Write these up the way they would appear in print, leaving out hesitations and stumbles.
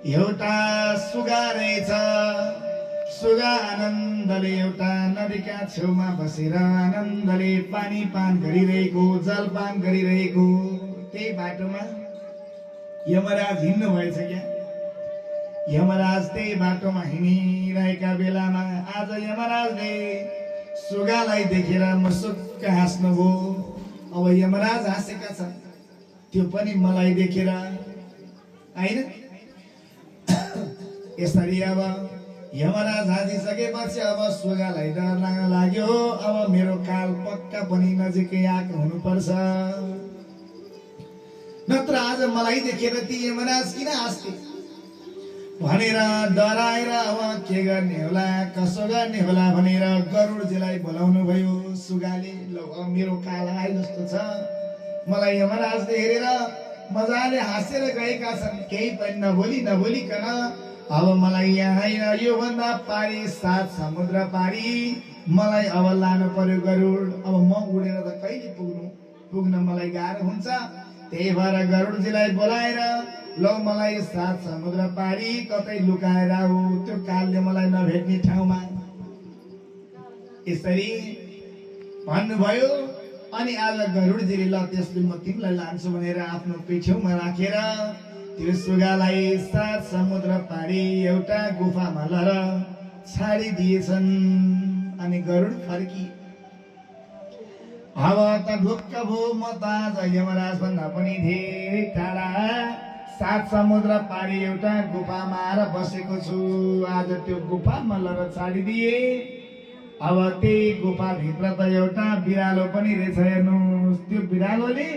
एउटा सुगा रहेछ। सुगा आनन्दले एउटा नदीका छेउमा बसेर आनन्दले पानी पान गरिरहेको, जलपान गरिरहेको। त्यही बाटोमा यमराज हिँड्नु भएछ क्या। यमराज त्यही बाटोमा हिँडिरहेका बेलामा आज यमराजले सुगालाई देखेर मुसुक्क हाँस्नुभयो। अब यमराज हाँसेका छन्, त्यो पनि मलाई देखेर हैन। यसरी अब यमराज हाँसिसकेपछि अब सुगालाई डर लाग्यो। अब मेरो काल पक्का पनि नजिकै आएको हुनुपर्छ, नत्र आज मलाई देखेर ती यमराज किन हाँस्थे भनेर डराएर अब के गर्ने होला, कसो गर्ने होला भनेर गरुडजीलाई बोलाउनु भयो। सुगाले ल मेरो काल आए जस्तो छ, मलाई यमराजले हेरेर मजाले हाँसेर गएका छन्, केही पनि नबोलिकन अब मलाई यहाँ यो भन्दा पारी 7 समुद्र पारी मलाई अब लानु पर्यो गरुड। अब म उडेर त कहिले पुग्न मलाई गाह्रो हुन्छ। त्यही भएर गरुडजीलाई बोलाएर ल मलाई 7 समुद्र पारी कतै लुकाएर आऊ, त्यो कालले मलाई नभेट्ने ठाउँमा, यसरी भन्नुभयो। अनि आज गरुडजीले ल त्यसले म तिमीलाई लान्छु भनेर आफ्नो पिठ्यौमा राखेर त्यो सुगालाई 7 समुद्र पारी एउटा गुफामा लर छाडिदिएछन्। अनि गरुड फर्की। अब त ढुक्क भयो, म त आज यमराज भन्दा पनि धेरै टाढा 7 समुद्र पारी एउटा गुफामा आएर बसेको छु। आज त्यो गुफामा लर छाडिदिए। अब त्यही गुफाभित्र त एउटा बिरालो पनि रहेछ। हेर्नुहोस्, त्यो बिरालोले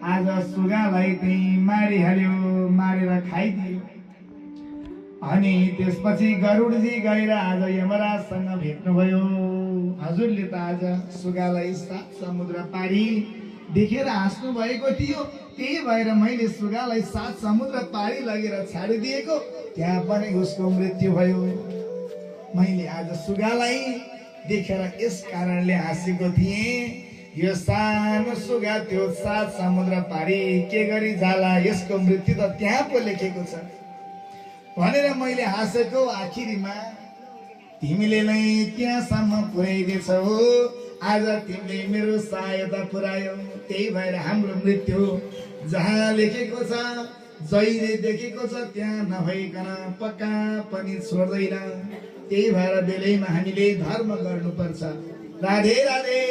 आज सुगालाई त्यही मारिहाल्यो, मारेर खाइदियो। अनि त्यसपछि गरुडजी गएर आज यमराजसँग भेट्नुभयो। हजुरले त आज सुगालाई 7 समुद्र पारी देखेर हाँस्नु भएको थियो, त्यही भएर मैले सुगालाई 7 समुद्र पारी लगेर छाडिदिएको, त्यहाँ पनि उसको मृत्यु भयो। मैले आज सुगालाई देखेर यस कारणले हाँसेको थिएँ, यो सानो सुगा त्यो 7 समुद्र पारी के गरी जाला, यसको मृत्यु त त्यहाँ पो लेखेको छ भनेर मैले हाँसेको। आखिरीमा तिमीले नै त्यहाँसम्म पुर्याइदिएछौ। आज तिमीले मेरो सहायता पुर्यायौ, त्यही भएर हाम्रो मृत्यु जहाँ लेखेको छ, जहिले देखेको छ त्यहाँ नभइकन पक्का पनि छोड्दैन। त्यही भएर बेलैमा हामीले धर्म गर्नुपर्छ। राधे राधे।